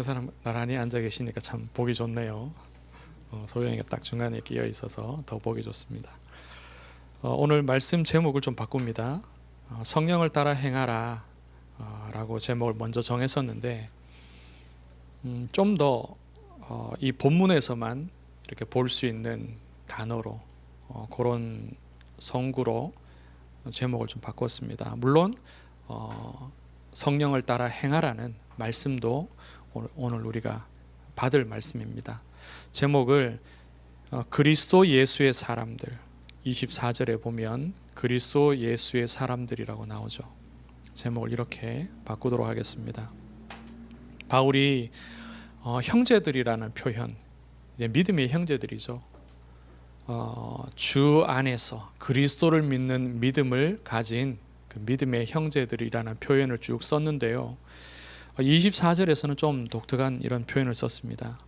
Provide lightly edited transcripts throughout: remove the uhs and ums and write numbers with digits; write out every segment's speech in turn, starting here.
세 사람 나란히 앉아 계시니까 참 보기 좋네요. 소영이가 딱 중간에 끼어 있어서 더 보기 좋습니다. 오늘 말씀 제목을 좀 바꿉니다. 성령을 따라 행하라 라고 제목을 먼저 정했었는데 좀 더 이 본문에서만 이렇게 볼 수 있는 단어로 그런 성구로 제목을 좀 바꿨습니다. 물론 성령을 따라 행하라는 말씀도 오늘 우리가 받을 말씀입니다. 제목을 그리스도 예수의 사람들, 24절에 보면 그리스도 예수의 사람들이라고 나오죠. 제목을 이렇게 바꾸도록 하겠습니다. 바울이 형제들이라는 표현, 이제 믿음의 형제들이죠. 주 안에서 그리스도를 믿는 믿음을 가진 그 믿음의 형제들이라는 표현을 쭉 썼는데요. 24절에서는 좀 독특한 이런 표현을 썼습니다.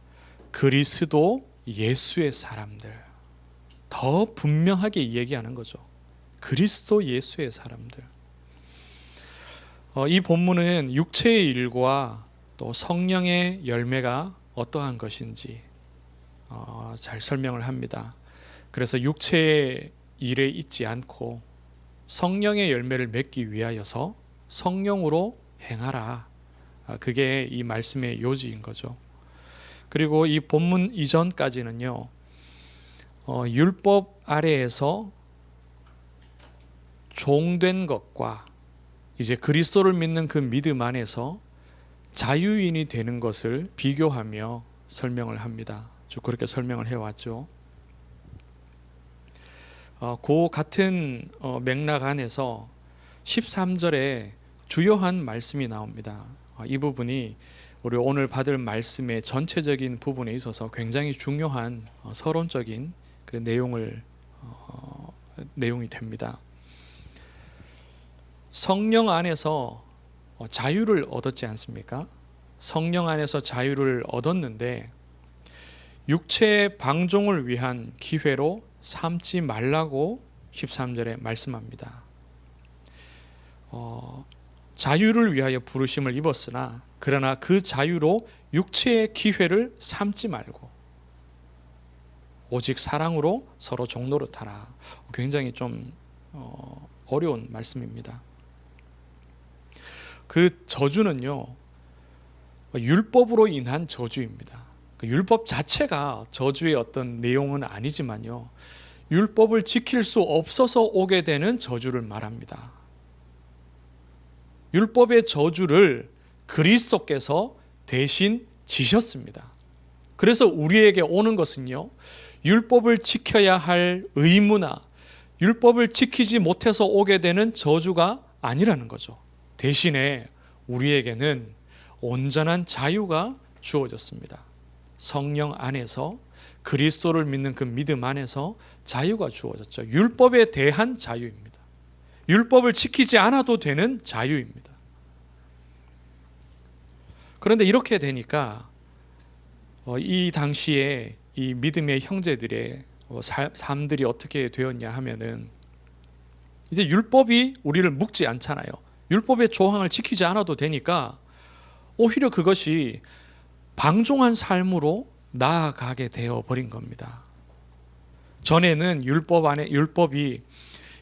그리스도 예수의 사람들. 더 분명하게 얘기하는 거죠. 그리스도 예수의 사람들. 이 본문은 육체의 일과 또 성령의 열매가 어떠한 것인지 잘 설명을 합니다. 그래서 육체의 일에 있지 않고 성령의 열매를 맺기 위하여서 성령으로 행하라. 그게 이 말씀의 요지인 거죠. 그리고 이 본문 이전까지는요, 율법 아래에서 종된 것과 이제 그리스도를 믿는 그 믿음 안에서 자유인이 되는 것을 비교하며 설명을 합니다. 쭉 그렇게 설명을 해왔죠. 그 같은 맥락 안에서 13절에 주요한 말씀이 나옵니다. 이 부분이 우리 오늘 받을 말씀의 전체적인 부분에 있어서 굉장히 중요한 서론적인 그 내용이 됩니다. 성령 안에서 자유를 얻었지 않습니까? 성령 안에서 자유를 얻었는데 육체의 방종을 위한 기회로 삼지 말라고 13절에 말씀합니다. 자유를 위하여 부르심을 입었으나 그러나 그 자유로 육체의 기회를 삼지 말고 오직 사랑으로 서로 종노릇하라. 굉장히 좀 어려운 말씀입니다. 그 저주는요, 율법으로 인한 저주입니다. 그 율법 자체가 저주의 어떤 내용은 아니지만요, 율법을 지킬 수 없어서 오게 되는 저주를 말합니다. 율법의 저주를 그리스도께서 대신 지셨습니다. 그래서 우리에게 오는 것은요, 율법을 지켜야 할 의무나 율법을 지키지 못해서 오게 되는 저주가 아니라는 거죠. 대신에 우리에게는 온전한 자유가 주어졌습니다. 성령 안에서 그리스도를 믿는 그 믿음 안에서 자유가 주어졌죠. 율법에 대한 자유입니다. 율법을 지키지 않아도 되는 자유입니다. 그런데 이렇게 되니까 이 당시에 이 믿음의 형제들의 삶들이 어떻게 되었냐 하면은 이제 율법이 우리를 묶지 않잖아요. 율법의 조항을 지키지 않아도 되니까 오히려 그것이 방종한 삶으로 나아가게 되어 버린 겁니다. 전에는 율법이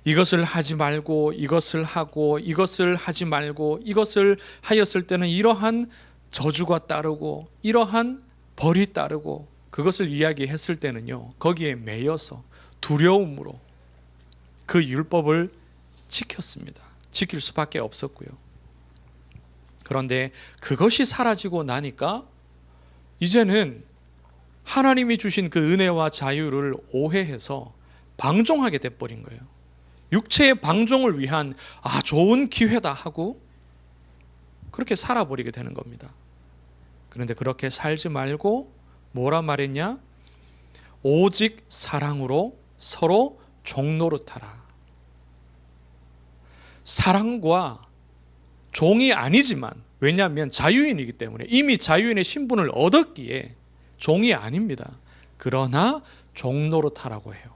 이것을 하지 말고 이것을 하고 이것을 하지 말고 이것을 하였을 때는 이러한 저주가 따르고 이러한 벌이 따르고 그것을 이야기했을 때는요, 거기에 매여서 두려움으로 그 율법을 지켰습니다. 지킬 수밖에 없었고요. 그런데 그것이 사라지고 나니까 이제는 하나님이 주신 그 은혜와 자유를 오해해서 방종하게 돼버린 거예요. 육체의 방종을 위한 좋은 기회다 하고 그렇게 살아버리게 되는 겁니다. 그런데 그렇게 살지 말고 뭐라 말했냐? 오직 사랑으로 서로 종노릇하라. 사랑과 종이 아니지만, 왜냐하면 자유인이기 때문에 이미 자유인의 신분을 얻었기에 종이 아닙니다. 그러나 종노릇하라고 해요.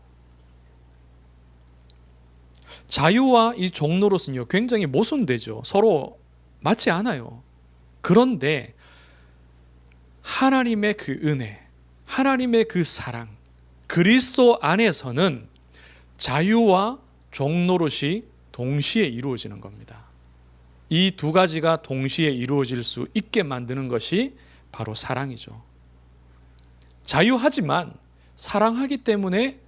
자유와 이 종노릇은요, 굉장히 모순되죠. 서로 맞지 않아요. 그런데 하나님의 그 은혜, 하나님의 그 사랑, 그리스도 안에서는 자유와 종노릇이 동시에 이루어지는 겁니다. 이 두 가지가 동시에 이루어질 수 있게 만드는 것이 바로 사랑이죠. 자유하지만 사랑하기 때문에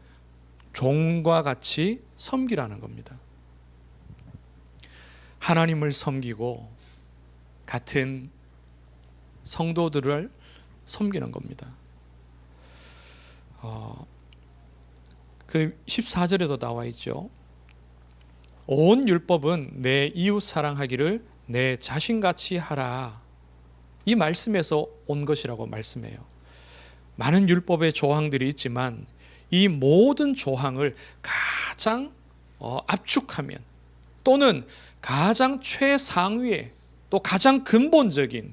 종과 같이 섬기라는 겁니다. 하나님을 섬기고 같은 성도들을 섬기는 겁니다. 그 14절에도 나와 있죠. 온 율법은 내 이웃 사랑하기를 내 자신같이 하라. 이 말씀에서 온 것이라고 말씀해요. 많은 율법의 조항들이 있지만 이 모든 조항을 가장 압축하면 또는 가장 최상위에 또 가장 근본적인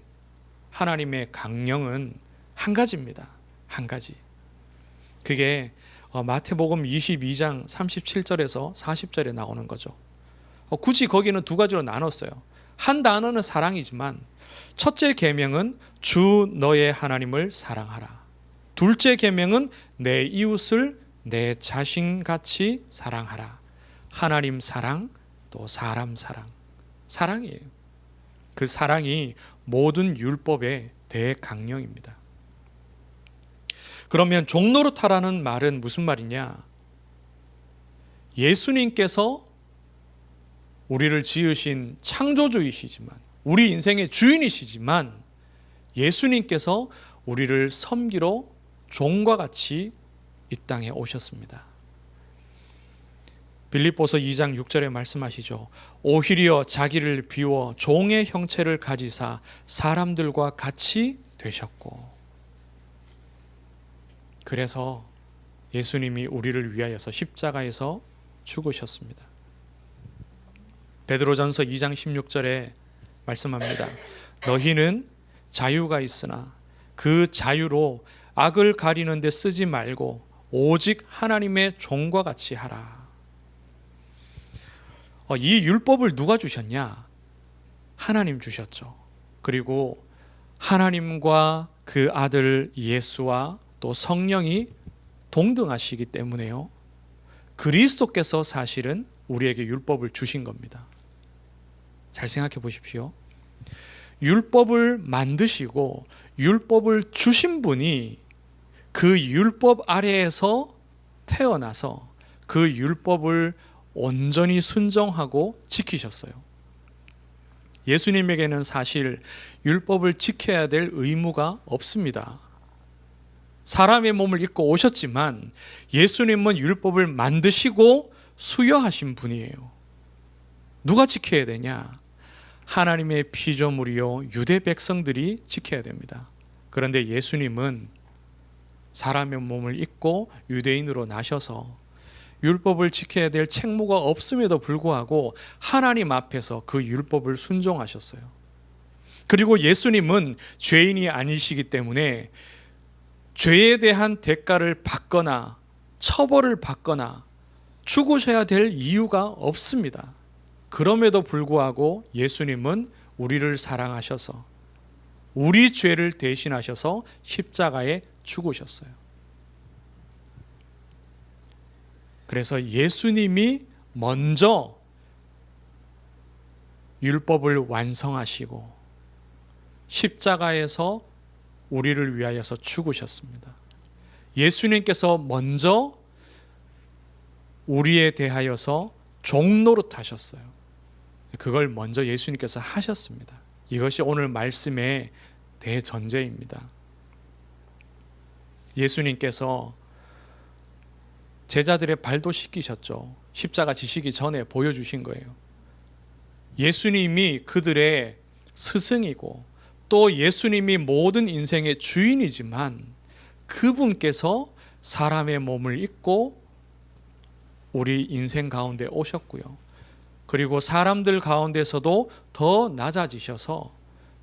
하나님의 강령은 한 가지입니다. 한 가지. 그게 마태복음 22장 37절에서 40절에 나오는 거죠. 굳이 거기는 두 가지로 나눴어요. 한 단어는 사랑이지만 첫째 계명은 주 너의 하나님을 사랑하라. 둘째 계명은 내 이웃을 내 자신같이 사랑하라. 하나님 사랑, 또 사람 사랑. 사랑이에요. 그 사랑이 모든 율법의 대강령입니다. 그러면 종노릇하라는 말은 무슨 말이냐? 예수님께서 우리를 지으신 창조주이시지만, 우리 인생의 주인이시지만, 예수님께서 우리를 섬기러 종과 같이 이 땅에 오셨습니다. 빌립보서 2장 6절에 말씀하시죠. 오히려 자기를 비워 종의 형체를 가지사 사람들과 같이 되셨고. 그래서 예수님이 우리를 위하여서 십자가에서 죽으셨습니다. 베드로전서 2장 16절에 말씀합니다. 너희는 자유가 있으나 그 자유로 악을 가리는 데 쓰지 말고 오직 하나님의 종과 같이 하라. 이 율법을 누가 주셨냐? 하나님 주셨죠. 그리고 하나님과 그 아들 예수와 또 성령이 동등하시기 때문에요. 그리스도께서 사실은 우리에게 율법을 주신 겁니다. 잘 생각해 보십시오. 율법을 만드시고 율법을 주신 분이 그 율법 아래에서 태어나서 그 율법을 온전히 순종하고 지키셨어요. 예수님에게는 사실 율법을 지켜야 될 의무가 없습니다. 사람의 몸을 입고 오셨지만 예수님은 율법을 만드시고 수여하신 분이에요. 누가 지켜야 되냐? 하나님의 피조물이요 유대 백성들이 지켜야 됩니다. 그런데 예수님은 사람의 몸을 입고 유대인으로 나셔서 율법을 지켜야 될 책무가 없음에도 불구하고 하나님 앞에서 그 율법을 순종하셨어요. 그리고 예수님은 죄인이 아니시기 때문에 죄에 대한 대가를 받거나 처벌을 받거나 죽으셔야 될 이유가 없습니다. 그럼에도 불구하고 예수님은 우리를 사랑하셔서 우리 죄를 대신하셔서 십자가에 죽으셨어요. 그래서 예수님이 먼저 율법을 완성하시고 십자가에서 우리를 위하여서 죽으셨습니다. 예수님께서 먼저 우리에 대하여서 종노릇 하셨어요. 그걸 먼저 예수님께서 하셨습니다. 이것이 오늘 말씀의 대전제입니다. 예수님께서 제자들의 발도 씻기셨죠. 십자가 지시기 전에 보여주신 거예요. 예수님이 그들의 스승이고 또 예수님이 모든 인생의 주인이지만 그분께서 사람의 몸을 입고 우리 인생 가운데 오셨고요. 그리고 사람들 가운데서도 더 낮아지셔서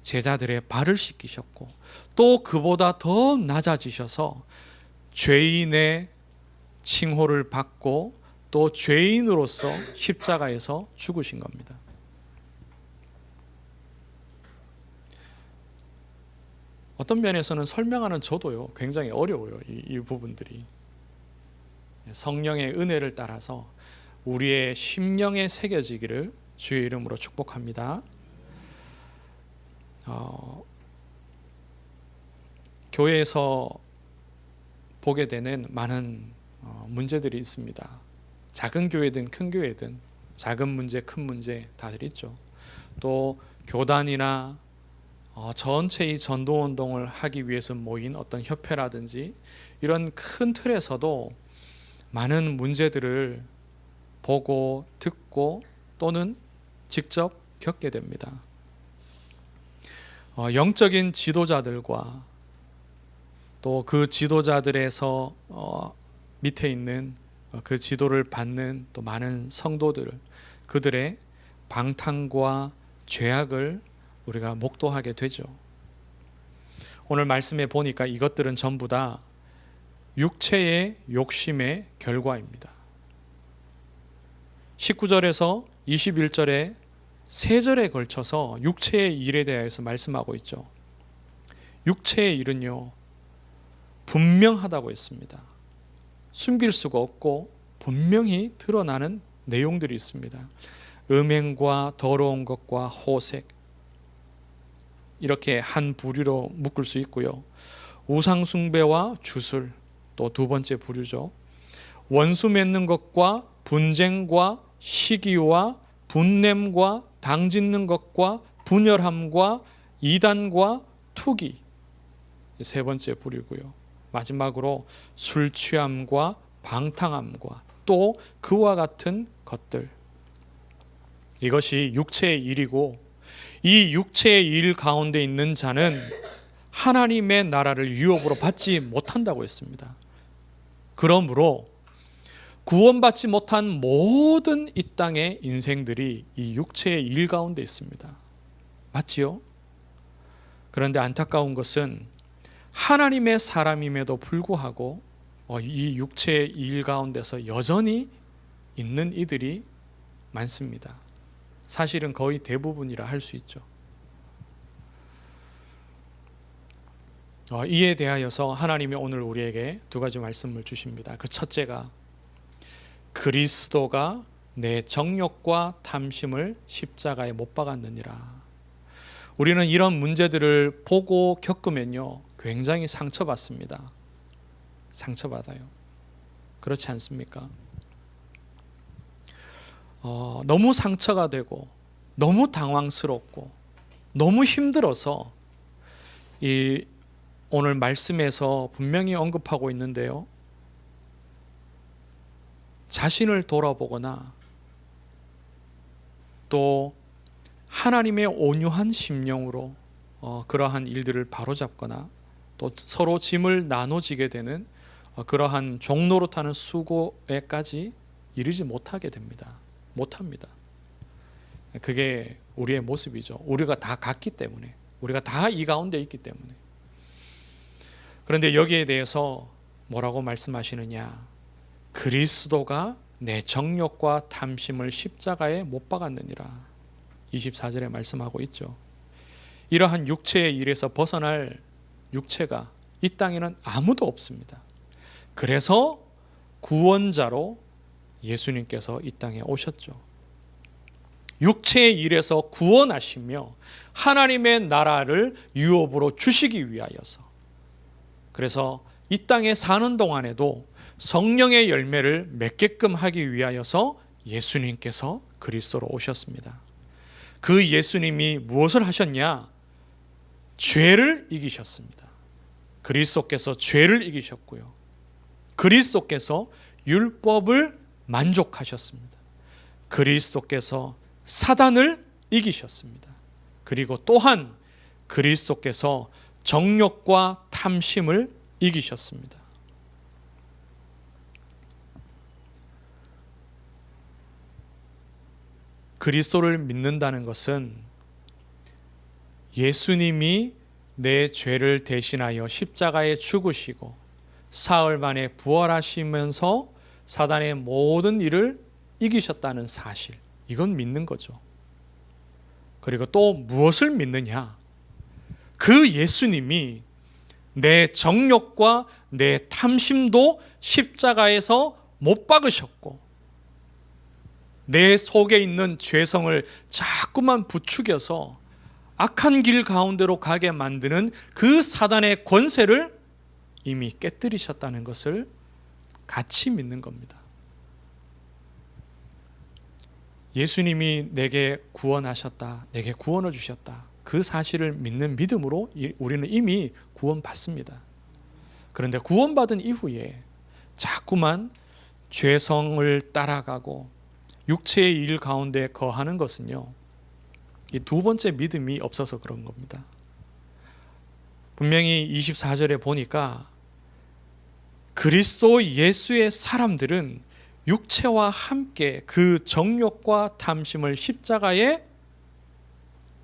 제자들의 발을 씻기셨고 또 그보다 더 낮아지셔서 죄인의 칭호를 받고 또 죄인으로서 십자가에서 죽으신 겁니다. 어떤 면에서는 설명하는 저도요 굉장히 어려워요. 이 부분들이 성령의 은혜를 따라서 우리의 심령에 새겨지기를 주의 이름으로 축복합니다. 교회에서 보게 되는 많은 문제들이 있습니다. 작은 교회든 큰 교회든 작은 문제 큰 문제 다들 있죠. 또 교단이나 전체의 전도운동을 하기 위해서 모인 어떤 협회라든지 이런 큰 틀에서도 많은 문제들을 보고 듣고 또는 직접 겪게 됩니다. 영적인 지도자들과 또 그 지도자들에서 밑에 있는 그 지도를 받는 또 많은 성도들, 그들의 방탕과 죄악을 우리가 목도하게 되죠. 오늘 말씀에 보니까 이것들은 전부 다 육체의 욕심의 결과입니다. 19절에서 21절에 세 절에 걸쳐서 육체의 일에 대해서 말씀하고 있죠. 육체의 일은요 분명하다고 했습니다. 숨길 수가 없고 분명히 드러나는 내용들이 있습니다. 음행과 더러운 것과 호색, 이렇게 한 부류로 묶을 수 있고요. 우상 숭배와 주술, 또 두 번째 부류죠. 원수 맺는 것과 분쟁과 시기와 분냄과 당짓는 것과 분열함과 이단과 투기, 세 번째 부류고요. 마지막으로 술 취함과 방탕함과 또 그와 같은 것들, 이것이 육체의 일이고, 이 육체의 일 가운데 있는 자는 하나님의 나라를 유업으로 받지 못한다고 했습니다. 그러므로 구원받지 못한 모든 이 땅의 인생들이 이 육체의 일 가운데 있습니다. 맞지요? 그런데 안타까운 것은 하나님의 사람임에도 불구하고 이 육체의 일 가운데서 여전히 있는 이들이 많습니다. 사실은 거의 대부분이라 할 수 있죠. 이에 대하여서 하나님이 오늘 우리에게 두 가지 말씀을 주십니다. 그 첫째가 그리스도가 내 정욕과 탐심을 십자가에 못 박았느니라. 우리는 이런 문제들을 보고 겪으면요 굉장히 상처받습니다. 상처받아요. 그렇지 않습니까? 너무 상처가 되고 너무 당황스럽고 너무 힘들어서 이 오늘 말씀에서 분명히 언급하고 있는데요, 자신을 돌아보거나 또 하나님의 온유한 심령으로 그러한 일들을 바로잡거나 또 서로 짐을 나눠지게 되는 그러한 종노릇하는 수고에까지 이르지 못하게 됩니다. 못합니다. 그게 우리의 모습이죠. 우리가 다 같기 때문에, 우리가 다 이 가운데 있기 때문에. 그런데 여기에 대해서 뭐라고 말씀하시느냐? 그리스도가 내 정욕과 탐심을 십자가에 못 박았느니라. 24절에 말씀하고 있죠. 이러한 육체의 일에서 벗어날 육체가 이 땅에는 아무도 없습니다. 그래서 구원자로 예수님께서 이 땅에 오셨죠. 육체의 일에서 구원하시며 하나님의 나라를 유업으로 주시기 위하여서, 그래서 이 땅에 사는 동안에도 성령의 열매를 맺게끔 하기 위하여서 예수님께서 그리스도로 오셨습니다. 그 예수님이 무엇을 하셨냐? 죄를 이기셨습니다. 그리스도께서 죄를 이기셨고요, 그리스도께서 율법을 만족하셨습니다. 그리스도께서 사단을 이기셨습니다. 그리고 또한 그리스도께서 정욕과 탐심을 이기셨습니다. 그리스도를 믿는다는 것은 예수님이 내 죄를 대신하여 십자가에 죽으시고 사흘 만에 부활하시면서 사단의 모든 일을 이기셨다는 사실, 이건 믿는 거죠. 그리고 또 무엇을 믿느냐? 그 예수님이 내 정욕과 내 탐심도 십자가에서 못 박으셨고, 내 속에 있는 죄성을 자꾸만 부추겨서 악한 길 가운데로 가게 만드는 그 사단의 권세를 이미 깨뜨리셨다는 것을 같이 믿는 겁니다. 예수님이 내게 구원하셨다, 내게 구원을 주셨다, 그 사실을 믿는 믿음으로 우리는 이미 구원받습니다. 그런데 구원받은 이후에 자꾸만 죄성을 따라가고 육체의 일 가운데 거하는 것은요, 이 두 번째 믿음이 없어서 그런 겁니다. 분명히 24절에 보니까 그리스도 예수의 사람들은 육체와 함께 그 정욕과 탐심을 십자가에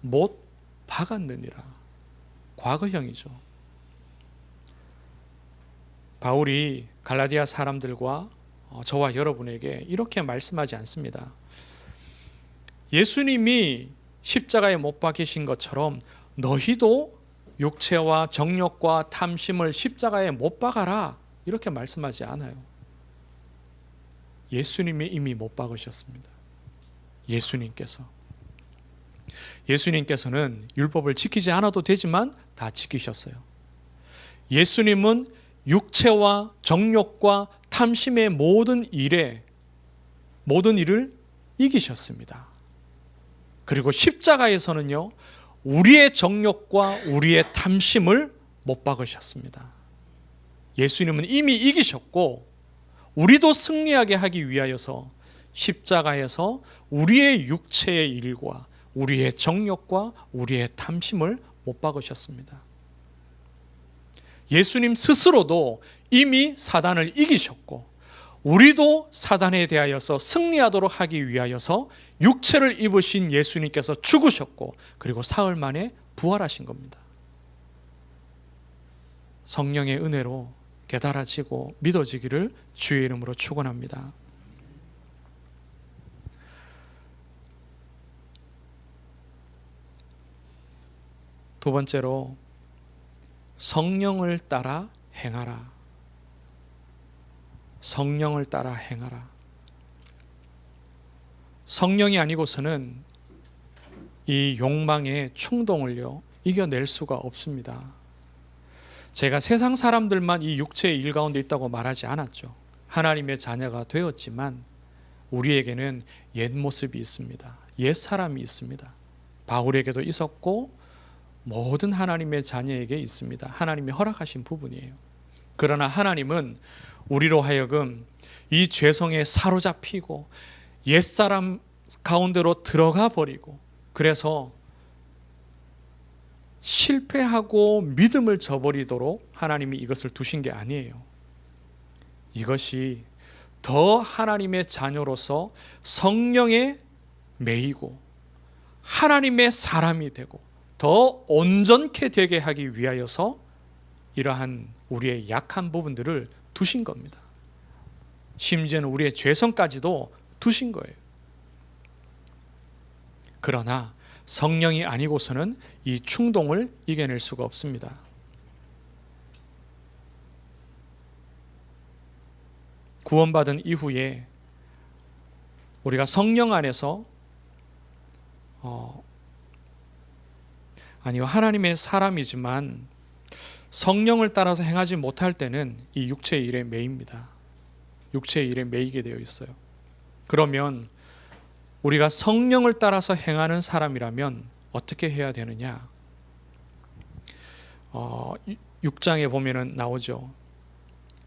못 박았느니라. 과거형이죠. 바울이 갈라디아 사람들과 저와 여러분에게 이렇게 말씀하지 않습니다. 예수님이 십자가에 못 박히신 것처럼 너희도 육체와 정욕과 탐심을 십자가에 못 박아라, 이렇게 말씀하지 않아요. 예수님이 이미 못 박으셨습니다. 예수님께서는 율법을 지키지 않아도 되지만 다 지키셨어요. 예수님은 육체와 정욕과 탐심의 모든 일을 이기셨습니다. 그리고 십자가에서는요, 우리의 정욕과 우리의 탐심을 못 박으셨습니다. 예수님은 이미 이기셨고, 우리도 승리하게 하기 위하여서 십자가에서 우리의 육체의 일과 우리의 정욕과 우리의 탐심을 못 박으셨습니다. 예수님 스스로도 이미 사단을 이기셨고, 우리도 사단에 대하여서 승리하도록 하기 위하여서 육체를 입으신 예수님께서 죽으셨고, 그리고 사흘 만에 부활하신 겁니다. 성령의 은혜로 깨달아지고 믿어지기를 주의 이름으로 축원합니다. 두 번째로, 성령을 따라 행하라. 성령을 따라 행하라. 성령이 아니고서는 이 욕망의 충동을요, 이겨낼 수가 없습니다. 제가 세상 사람들만 이 육체의 일 가운데 있다고 말하지 않았죠. 하나님의 자녀가 되었지만 우리에게는 옛 모습이 있습니다. 옛 사람이 있습니다. 바울에게도 있었고 모든 하나님의 자녀에게 있습니다. 하나님이 허락하신 부분이에요. 그러나 하나님은 우리로 하여금 이 죄성에 사로잡히고 옛사람 가운데로 들어가 버리고, 그래서 실패하고 믿음을 저버리도록 하나님이 이것을 두신 게 아니에요. 이것이 더 하나님의 자녀로서 성령에 매이고 하나님의 사람이 되고 더 온전케 되게 하기 위하여서 이러한 우리의 약한 부분들을 두신 겁니다. 심지어는 우리의 죄성까지도 두신 거예요. 그러나 성령이 아니고서는 이 충동을 이겨낼 수가 없습니다. 구원받은 이후에 우리가 성령 안에서 하나님의 사람이지만 성령을 따라서 행하지 못할 때는 이 육체의 일에 매입니다. 육체의 일에 매이게 되어 있어요. 그러면 우리가 성령을 따라서 행하는 사람이라면 어떻게 해야 되느냐? 6장에 보면은 나오죠.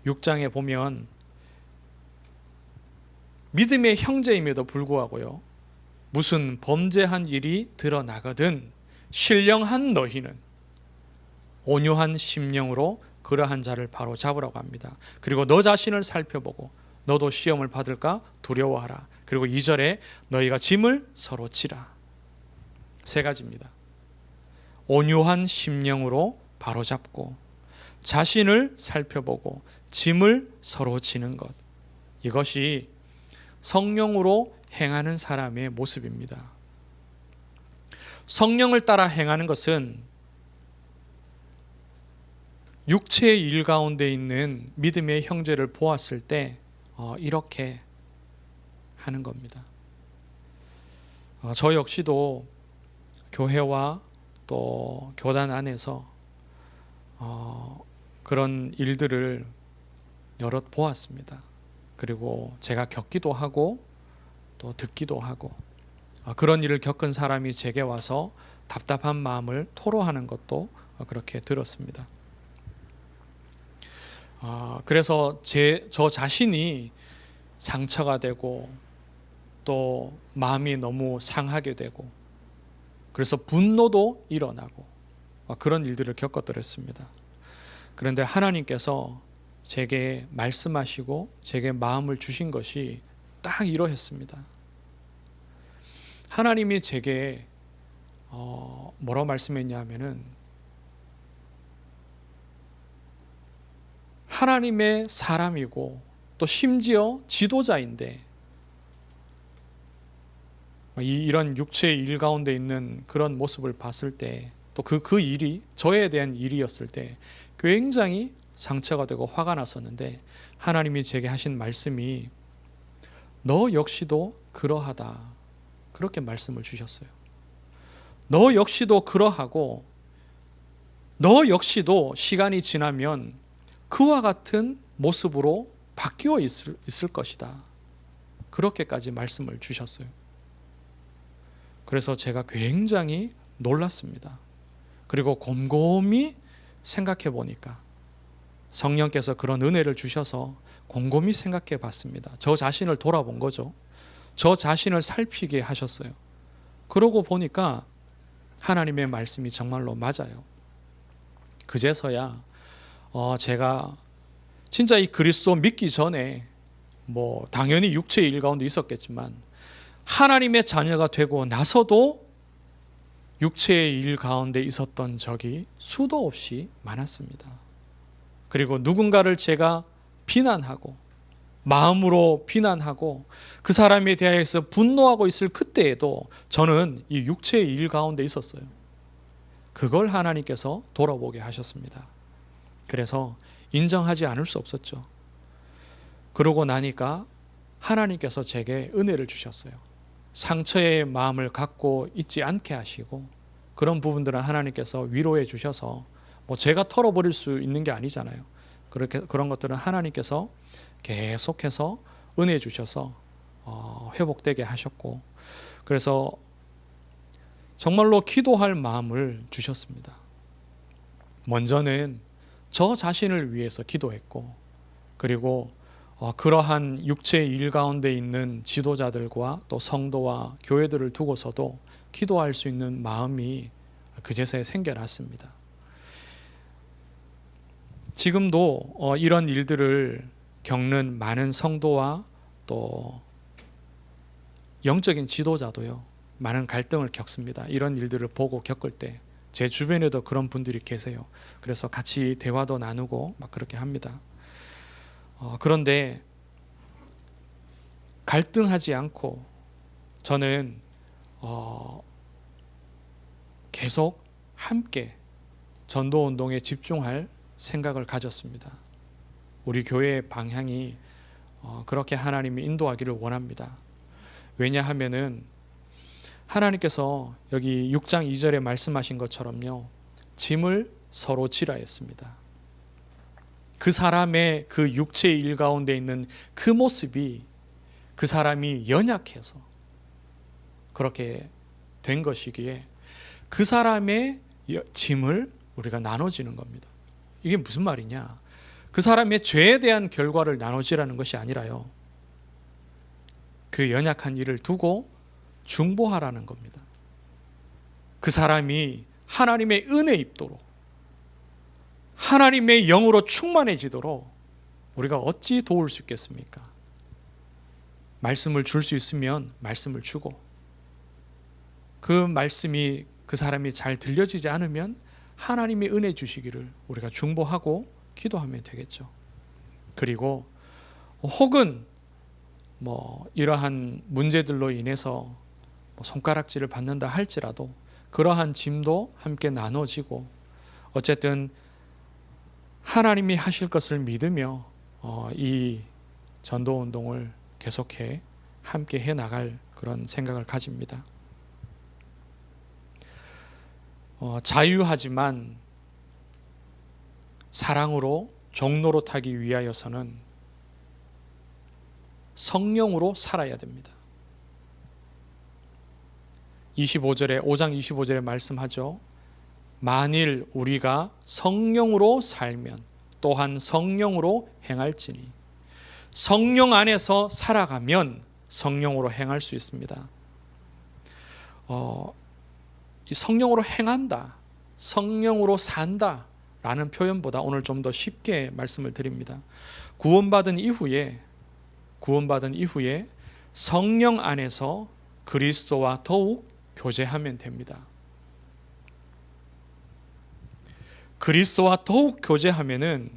6장에 보면 믿음의 형제임에도 불구하고요, 무슨 범죄한 일이 드러나거든 신령한 너희는 온유한 심령으로 그러한 자를 바로 잡으라고 합니다. 그리고 너 자신을 살펴보고 너도 시험을 받을까 두려워하라. 그리고 2절에 너희가 짐을 서로 지라. 세 가지입니다. 온유한 심령으로 바로잡고 자신을 살펴보고 짐을 서로 지는 것, 이것이 성령으로 행하는 사람의 모습입니다. 성령을 따라 행하는 것은 육체의 일 가운데 있는 믿음의 형제를 보았을 때 이렇게 하는 겁니다. 저 역시도 교회와 또 교단 안에서 그런 일들을 여럿 보았습니다. 그리고 제가 겪기도 하고 또 듣기도 하고 그런 일을 겪은 사람이 제게 와서 답답한 마음을 토로하는 것도 그렇게 들었습니다. 그래서 저 자신이 상처가 되고 또 마음이 너무 상하게 되고 그래서 분노도 일어나고 그런 일들을 겪었더랬습니다. 그런데 하나님께서 제게 말씀하시고 제게 마음을 주신 것이 딱 이러했습니다. 하나님이 제게 뭐라고 말씀했냐면은 하나님의 사람이고 또 심지어 지도자인데 이런 육체의 일 가운데 있는 그런 모습을 봤을 때 또 그 일이 저에 대한 일이었을 때 굉장히 상처가 되고 화가 났었는데 하나님이 제게 하신 말씀이 너 역시도 그러하다 그렇게 말씀을 주셨어요. 너 역시도 그러하고 너 역시도 시간이 지나면 그와 같은 모습으로 바뀌어 있을 것이다. 그렇게까지 말씀을 주셨어요. 그래서 제가 굉장히 놀랐습니다. 그리고 곰곰이 생각해 보니까 성령께서 그런 은혜를 주셔서 곰곰이 생각해 봤습니다. 저 자신을 돌아본 거죠. 저 자신을 살피게 하셨어요. 그러고 보니까 하나님의 말씀이 정말로 맞아요. 그제서야 제가 진짜 이 그리스도 믿기 전에 뭐 당연히 육체의 일 가운데 있었겠지만 하나님의 자녀가 되고 나서도 육체의 일 가운데 있었던 적이 수도 없이 많았습니다. 그리고 누군가를 제가 비난하고 마음으로 비난하고 그 사람에 대해서 분노하고 있을 그때에도 저는 이 육체의 일 가운데 있었어요. 그걸 하나님께서 돌아보게 하셨습니다. 그래서 인정하지 않을 수 없었죠. 그러고 나니까 하나님께서 제게 은혜를 주셨어요. 상처의 마음을 갖고 있지 않게 하시고 그런 부분들은 하나님께서 위로해 주셔서 뭐 제가 털어버릴 수 있는 게 아니잖아요. 그런 것들은 하나님께서 계속해서 은혜 주셔서 회복되게 하셨고 그래서 정말로 기도할 마음을 주셨습니다. 먼저는 저 자신을 위해서 기도했고 그리고 그러한 육체의 일 가운데 있는 지도자들과 또 성도와 교회들을 두고서도 기도할 수 있는 마음이 그제서야 생겨났습니다. 지금도 이런 일들을 겪는 많은 성도와 또 영적인 지도자도요, 많은 갈등을 겪습니다. 이런 일들을 보고 겪을 때 제 주변에도 그런 분들이 계세요. 그래서 같이 대화도 나누고 막 그렇게 합니다. 그런데 갈등하지 않고 저는 계속 함께 전도운동에 집중할 생각을 가졌습니다. 우리 교회의 방향이 그렇게 하나님이 인도하기를 원합니다. 왜냐하면은 하나님께서 여기 6장 2절에 말씀하신 것처럼요, 짐을 서로 지라 했습니다. 그 사람의 그 육체의 일 가운데 있는 그 모습이 그 사람이 연약해서 그렇게 된 것이기에 그 사람의 짐을 우리가 나눠지는 겁니다. 이게 무슨 말이냐? 그 사람의 죄에 대한 결과를 나눠지라는 것이 아니라요, 그 연약한 일을 두고 중보하라는 겁니다. 그 사람이 하나님의 은혜 입도록 하나님의 영으로 충만해지도록 우리가 어찌 도울 수 있겠습니까? 말씀을 줄 수 있으면 말씀을 주고 그 말씀이 그 사람이 잘 들려지지 않으면 하나님이 은혜 주시기를 우리가 중보하고 기도하면 되겠죠. 그리고 혹은 이러한 문제들로 인해서 손가락질을 받는다 할지라도 그러한 짐도 함께 나눠지고 어쨌든 하나님이 하실 것을 믿으며 이 전도운동을 계속해 함께 해나갈 그런 생각을 가집니다. 자유하지만 사랑으로 종로로 타기 위하여서는 성령으로 살아야 됩니다. 5장 25절에 말씀하죠. 만일 우리가 성령으로 살면 또한 성령으로 행할지니. 성령 안에서 살아가면 성령으로 행할 수 있습니다. 성령으로 행한다, 성령으로 산다 라는 표현보다 오늘 좀 더 쉽게 말씀을 드립니다. 구원받은 이후에 성령 안에서 그리스도와 더욱 교제하면 됩니다. 그리스도와 더욱 교제하면은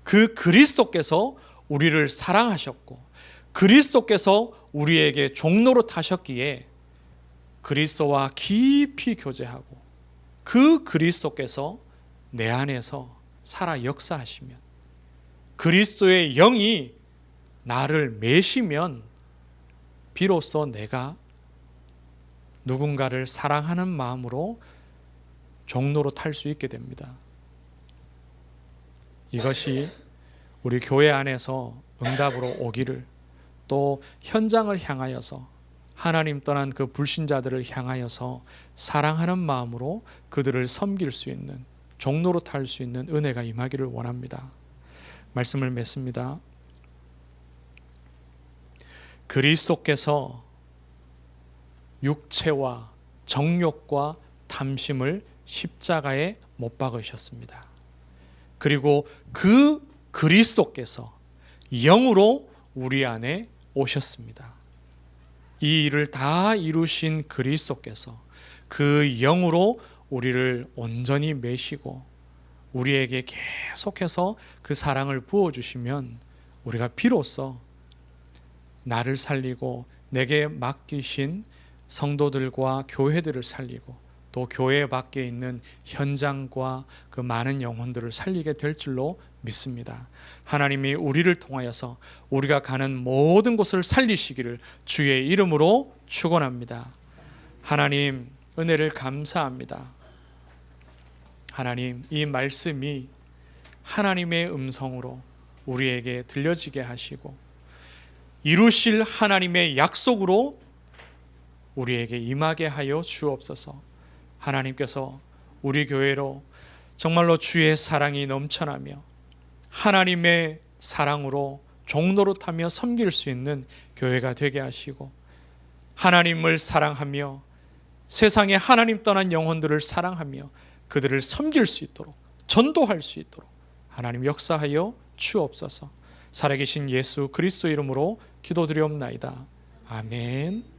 그 그리스도께서 우리를 사랑하셨고 그리스도께서 우리에게 종로로 타셨기에 그리스도와 깊이 교제하고 그 그리스도께서 내 안에서 살아 역사하시면 그리스도의 영이 나를 매시면 비로소 내가 누군가를 사랑하는 마음으로 종로로 탈 수 있게 됩니다. 이것이 우리 교회 안에서 응답으로 오기를, 또 현장을 향하여서 하나님 떠난 그 불신자들을 향하여서 사랑하는 마음으로 그들을 섬길 수 있는, 종로로 탈 수 있는 은혜가 임하기를 원합니다. 말씀을 맺습니다. 그리스도께서 육체와 정욕과 탐심을 십자가에 못 박으셨습니다. 그리고 그 그리스도께서 영으로 우리 안에 오셨습니다. 이 일을 다 이루신 그리스도께서 그 영으로 우리를 온전히 매시고 우리에게 계속해서 그 사랑을 부어주시면 우리가 비로소 나를 살리고 내게 맡기신 성도들과 교회들을 살리고 또 교회 밖에 있는 현장과 그 많은 영혼들을 살리게 될 줄로 믿습니다. 하나님이 우리를 통하여서 우리가 가는 모든 곳을 살리시기를 주의 이름으로 축원합니다. 하나님, 은혜를 감사합니다. 하나님, 이 말씀이 하나님의 음성으로 우리에게 들려지게 하시고 이루실 하나님의 약속으로 우리에게 임하게 하여 주옵소서. 하나님께서 우리 교회로 정말로 주의 사랑이 넘쳐나며 하나님의 사랑으로 종노릇하며 섬길 수 있는 교회가 되게 하시고 하나님을 사랑하며 세상에 하나님 떠난 영혼들을 사랑하며 그들을 섬길 수 있도록, 전도할 수 있도록 하나님 역사하여 주옵소서. 살아계신 예수 그리스도 이름으로 기도드리옵나이다. 아멘.